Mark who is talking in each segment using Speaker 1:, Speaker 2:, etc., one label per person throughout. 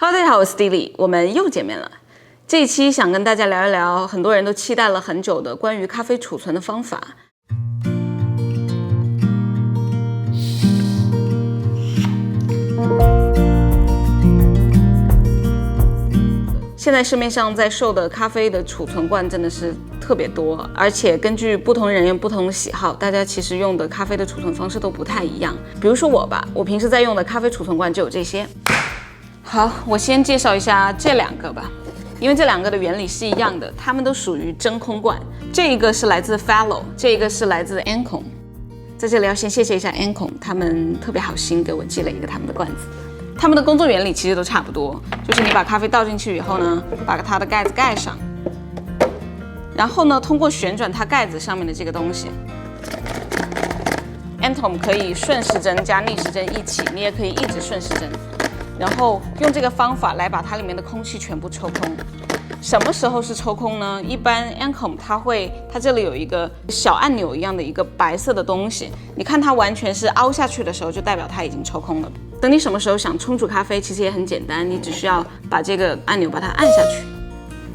Speaker 1: Hello， 大家好，我是 Stevie， 我们又见面了。这一期想跟大家聊一聊很多人都期待了很久的关于咖啡储存的方法。现在市面上在售的咖啡的储存罐真的是特别多，而且根据不同人员不同的喜好，大家其实用的咖啡的储存方式都不太一样。比如说我吧，我平时在用的咖啡储存罐就有这些。好，我先介绍一下这两个吧，因为这两个的原理是一样的，它们都属于真空罐。这一个是来自 Fellow， 这一个是来自 Ancon。在这里要先谢谢一下 Ancon， 他们特别好心给我寄了一个他们的罐子。他们的工作原理其实都差不多，就是你把咖啡倒进去以后呢，把它的盖子盖上，然后呢，通过旋转它盖子上面的这个东西 ，Ancon 可以顺时针加逆时针一起，你也可以一直顺时针。然后用这个方法来把它里面的空气全部抽空。什么时候是抽空呢？一般 Ancon 它这里有一个小按钮一样的一个白色的东西，你看它完全是凹下去的时候，就代表它已经抽空了。等你什么时候想冲煮咖啡，其实也很简单，你只需要把这个按钮把它按下去，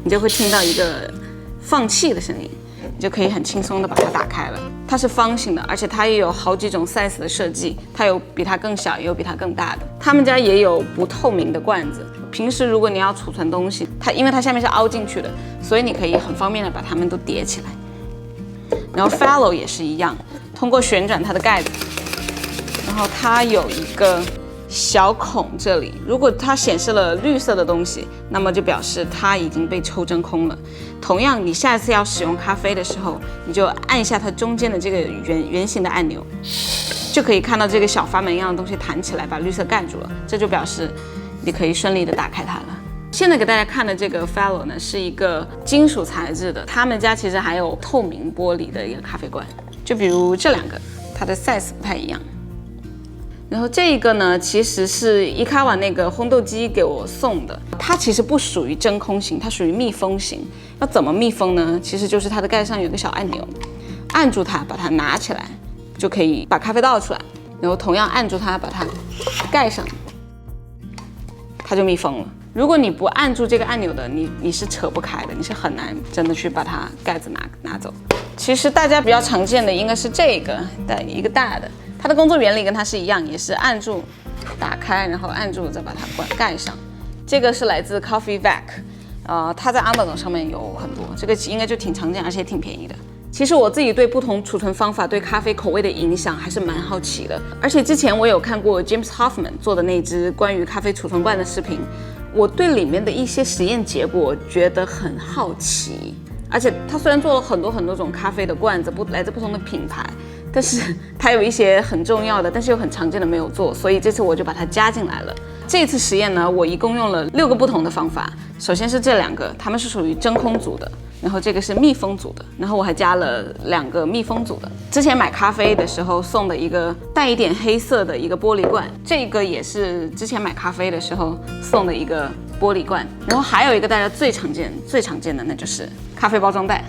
Speaker 1: 你就会听到一个放气的声音，你就可以很轻松的把它打开了。它是方形的，而且它也有好几种 size 的设计，它有比它更小，也有比它更大的。他们家也有不透明的罐子，平时如果你要储存东西，因为它下面是凹进去的，所以你可以很方便的把它们都叠起来。然后 Fellow 也是一样，通过旋转它的盖子，然后它有一个小孔，这里如果它显示了绿色的东西，那么就表示它已经被抽真空了。同样，你下次要使用咖啡的时候，你就按一下它中间的这个圆形的按钮，就可以看到这个小阀门一样的东西弹起来，把绿色盖住了，这就表示你可以顺利的打开它了。现在给大家看的这个 Fellow 呢，是一个金属材质的，他们家其实还有透明玻璃的一个咖啡罐，就比如这两个，它的 size 不太一样。然后这一个呢，其实是伊卡瓦那个烘豆机给我送的，它其实不属于真空型，它属于密封型。要怎么密封呢？其实就是它的盖上有个小按钮，按住它，把它拿起来，就可以把咖啡倒出来。然后同样按住它，把它盖上，它就密封了。如果你不按住这个按钮的，你是扯不开的，你是很难真的去把它盖子拿走。其实大家比较常见的应该是这个一个大的。它的工作原理跟它是一样，也是按住打开，然后按住再把它盖上。这个是来自 Coffee Vac， 它在 Amazon 上面有很多，这个应该就挺常见，而且也挺便宜的。其实我自己对不同储存方法对咖啡口味的影响还是蛮好奇的，而且之前我有看过 James Hoffmann 做的那支关于咖啡储存罐的视频，我对里面的一些实验结果觉得很好奇。而且他虽然做了很多种咖啡的罐子，来自不同的品牌，但是它有一些很重要的，但是又很常见的没有做，所以这次我就把它加进来了。这次实验呢，我一共用了6个不同的方法。首先是这两个，它们是属于真空组的，然后这个是密封组的，然后我还加了2个密封组的。之前买咖啡的时候送的一个带一点黑色的一个玻璃罐，这个也是之前买咖啡的时候送的一个玻璃罐。然后还有一个大家最常见的，那就是咖啡包装袋。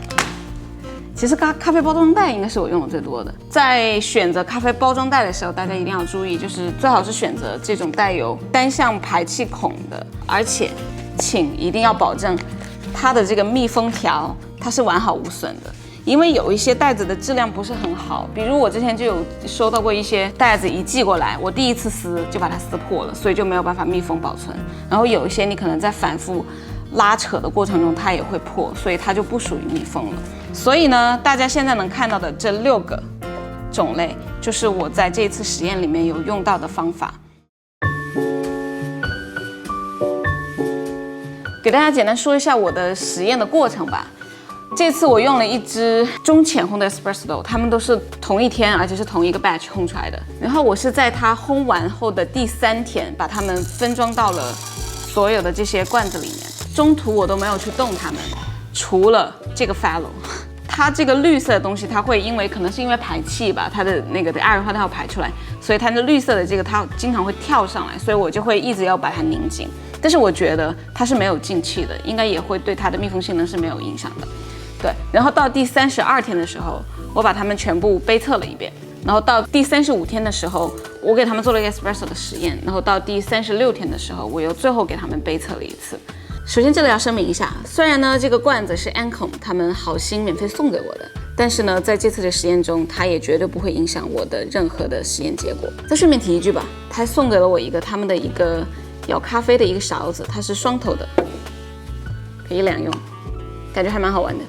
Speaker 1: 其实咖啡包装袋应该是我用的最多的。在选择咖啡包装袋的时候，大家一定要注意，就是最好是选择这种带有单向排气孔的，而且请一定要保证它的这个密封条它是完好无损的。因为有一些袋子的质量不是很好，比如我之前就有收到过一些袋子一寄过来，我第一次撕就把它撕破了，所以就没有办法密封保存。然后有一些你可能在反复拉扯的过程中它也会破，所以它就不属于密封了。所以呢，大家现在能看到的这6个种类，就是我在这次实验里面有用到的方法。给大家简单说一下我的实验的过程吧。这次我用了一支中浅烘的 espresso豆，它们都是同一天，而且是同一个 batch 烘出来的。然后我是在它烘完后的第3天，把它们分装到了所有的这些罐子里面。中途我都没有去动它们，除了这个 Fellow， 它这个绿色的东西，它会可能是因为排气吧，它的那个的二氧化碳要排出来，所以它的绿色的这个它经常会跳上来，所以我就会一直要把它拧紧。但是我觉得它是没有进气的，应该也会对它的密封性能是没有影响的。对，然后到第32天的时候，我把它们全部杯测了一遍，然后到第35天的时候，我给他们做了一个 espresso 的实验，然后到第36天的时候，我又最后给他们杯测了一次。首先这里要声明一下，虽然呢这个罐子是 Ancome 他们好心免费送给我的，但是呢在这次的实验中，它也绝对不会影响我的任何的实验结果。再顺便提一句吧，他还送给了我一个他们的一个舀咖啡的一个勺子，它是双头的，可以两用，感觉还蛮好玩的。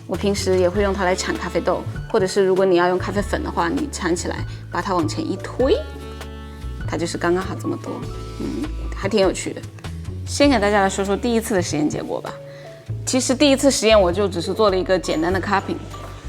Speaker 1: 我平时也会用它来铲咖啡豆，或者是如果你要用咖啡粉的话，你铲起来把它往前一推，它就是刚刚好这么多，还挺有趣的。先给大家来说说第一次的实验结果吧。其实第一次实验我就只是做了一个简单的 cupping，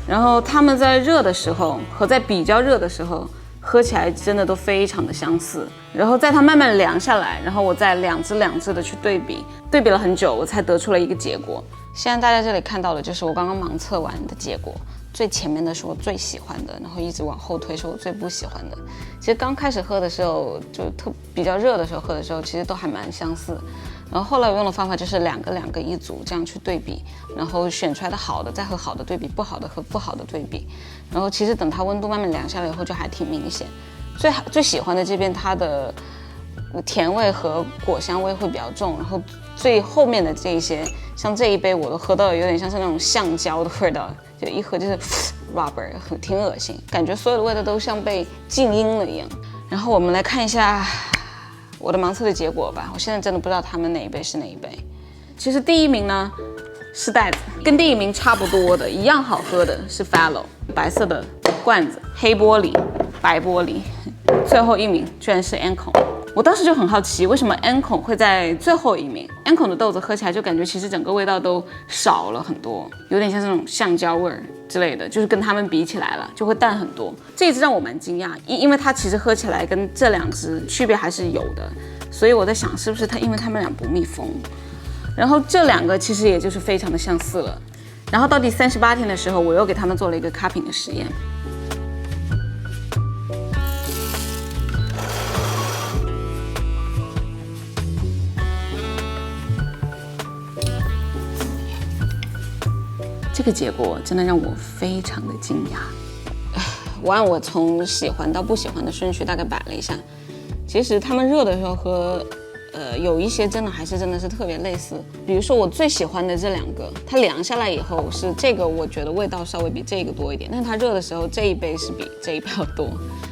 Speaker 1: 然后它们在热的时候和在比较热的时候喝起来真的都非常的相似。然后在它慢慢凉下来，然后我再两支的去对比了很久，我才得出了一个结果。现在大家这里看到的就是我刚刚盲测完的结果。最前面的是我最喜欢的，然后一直往后推是我最不喜欢的。其实刚开始喝的时候，就比较热的时候喝的时候，其实都还蛮相似。然后后来我用的方法就是两个一组这样去对比，然后选出来的好的再和好的对比，不好的和不好的对比。然后其实等它温度慢慢凉下来以后，就还挺明显。最喜欢的这边它的甜味和果香味会比较重，然后最后面的这一些，像这一杯我都喝到有点像是那种橡胶的味道。就一喝就是 rubber， 挺恶心，感觉所有的味道都像被静音了一样。然后我们来看一下我的盲测的结果吧，我现在真的不知道他们哪一杯是哪一杯。其实第一名呢是袋子，跟第一名差不多的，一样好喝的是 Fellow， 白色的罐子，黑玻璃，白玻璃。最后一名居然是 Ancome。我当时就很好奇，为什么 Ancome 会在最后一名 ？Ancome 的豆子喝起来就感觉其实整个味道都少了很多，有点像这种橡胶味儿之类的，就是跟它们比起来了就会淡很多。这一支让我蛮惊讶，因为它其实喝起来跟这两支区别还是有的，所以我在想是不是因为它们俩不密封。然后这两个其实也就是非常的相似了。然后到第38天的时候，我又给他们做了一个 cupping 的实验。这个结果真的让我非常的惊讶。我按我从喜欢到不喜欢的顺序大概摆了一下，其实他们热的时候和有一些真的是特别类似。比如说我最喜欢的这两个，它凉下来以后是这个，我觉得味道稍微比这个多一点，但是它热的时候这一杯是比这一杯要多。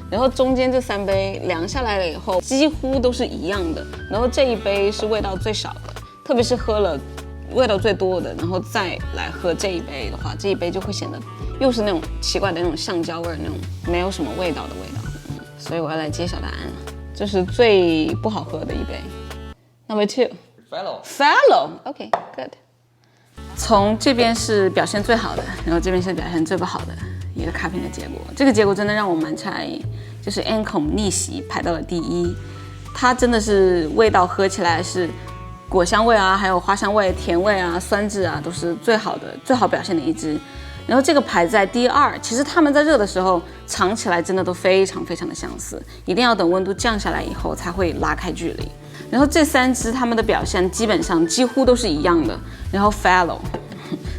Speaker 1: 然后中间这3杯凉下来了以后几乎都是一样的，然后这一杯是味道最少的，特别是喝了味道最多的，然后再来喝这一杯的话，这一杯就会显得又是那种奇怪的那种橡胶味，那种没有什么味道的味道。所以我要来揭晓答案了，这是最不好喝的一杯。Number 2 Fellow OK good。 从这边是表现最好的，然后这边是表现最不好的一个cupping的结果。这个结果真的让我蛮诧异，就是 Ancome 逆袭排到了第1，它真的是味道喝起来是果香味啊，还有花香味、甜味啊、酸质啊，都是最好表现的一支。然后这个排在第2，其实它们在热的时候尝起来真的都非常的相似，一定要等温度降下来以后才会拉开距离。然后这3支它们的表现基本上几乎都是一样的。然后 Fellow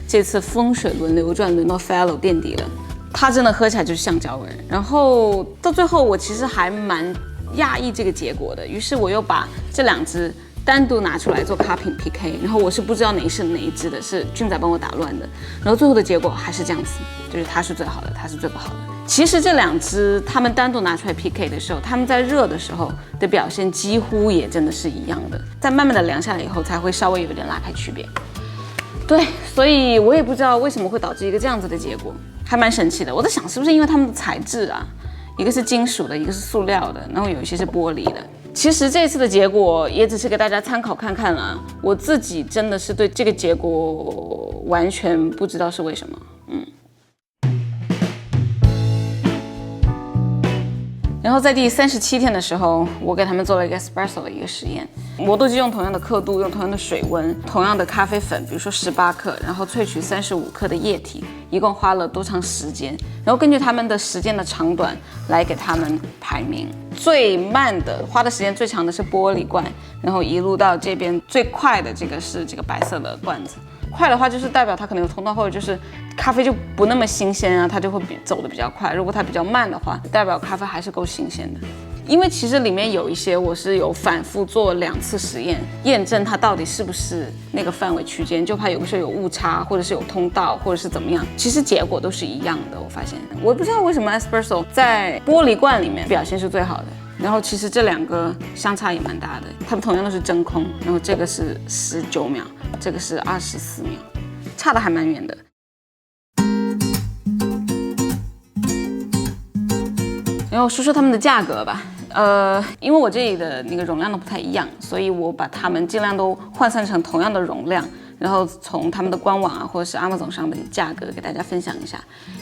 Speaker 1: 这次风水轮流转，轮到 Fellow 垫底了，它真的喝起来就是橡胶味。然后到最后我其实还蛮讶异这个结果的，于是我又把这2支单独拿出来做 cupping PK， 然后我是不知道哪一支的，是俊仔帮我打乱的，然后最后的结果还是这样子，就是它是最好的，它是最不好的。其实这2支他们单独拿出来 PK 的时候，他们在热的时候的表现几乎也真的是一样的，在慢慢的凉下来以后才会稍微有点拉开区别。对，所以我也不知道为什么会导致一个这样子的结果，还蛮神奇的。我在想是不是因为他们的材质啊，一个是金属的，一个是塑料的，然后有一些是玻璃的。其实这次的结果也只是给大家参考看看啦，我自己真的是对这个结果完全不知道是为什么。然后在第37天的时候，我给他们做了一个 espresso 的一个实验，我都是用同样的刻度，用同样的水温，同样的咖啡粉，比如说18克，然后萃取35克的液体，一共花了多长时间，然后根据他们的时间的长短来给他们排名。最慢的，花的时间最长的是玻璃罐，然后一路到这边最快的这个是这个白色的罐子，快的话就是代表它可能有通道，或者就是咖啡就不那么新鲜啊，它就会走得比较快。如果它比较慢的话，代表咖啡还是够新鲜的。因为其实里面有一些我是有反复做2次实验，验证它到底是不是那个范围区间，就怕有的时候有误差，或者是有通道，或者是怎么样，其实结果都是一样的。我发现，我不知道为什么 Espresso 在玻璃罐里面表现是最好的。然后其实这2个相差也蛮大的，它们同样都是真空，然后这个是19秒，这个是24秒，差的还蛮远的。然后说说它们的价格吧。因为我这里的那个容量都不太一样，所以我把它们尽量都换算成同样的容量，然后从他们的官网啊或者是 Amazon 上的价格给大家分享一下。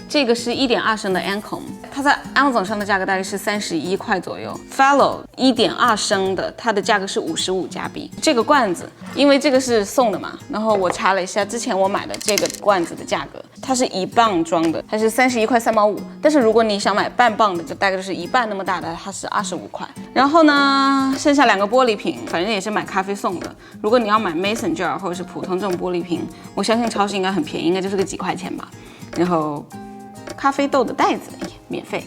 Speaker 1: 这个是1.2升的 Ancome， 它在 Amazon 上的价格大概是31块左右。Fellow 1.2升的，它的价格是55加币。这个罐子，因为这个是送的嘛，然后我查了一下之前我买的这个罐子的价格，它是1磅装的，它是31块3毛5。但是如果你想买半磅的，就大概就是1半那么大的，它是25块。然后呢，剩下2个玻璃瓶，反正也是买咖啡送的。如果你要买 Mason jar 或者是普通这种玻璃瓶，我相信超市应该很便宜，应该就是个几块钱吧。然后咖啡豆的袋子免费。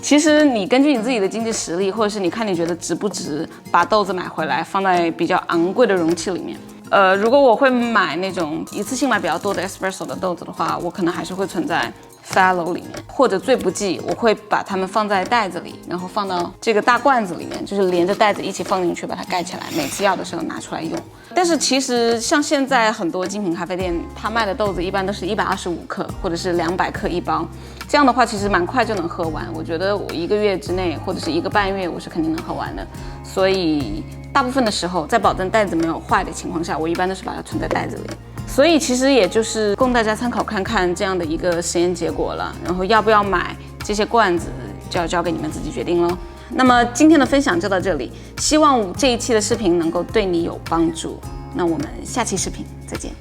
Speaker 1: 其实你根据你自己的经济实力，或者是你看你觉得值不值，把豆子买回来放在比较昂贵的容器里面。如果我会买那种一次性买比较多的 Espresso 的豆子的话，我可能还是会存在 Fellow 里面，或者最不济我会把它们放在袋子里，然后放到这个大罐子里面，就是连着袋子一起放进去，把它盖起来，每次要的时候拿出来用。但是其实像现在很多精品咖啡店，它卖的豆子一般都是125克或者是200克一包，这样的话其实蛮快就能喝完。我觉得我1个月之内或者是1个半月，我是肯定能喝完的。所以大部分的时候，在保证袋子没有坏的情况下，我一般都是把它存在袋子里。所以其实也就是供大家参考看看这样的一个实验结果了。然后要不要买这些罐子，就要交给你们自己决定咯。那么今天的分享就到这里，希望这一期的视频能够对你有帮助。那我们下期视频再见。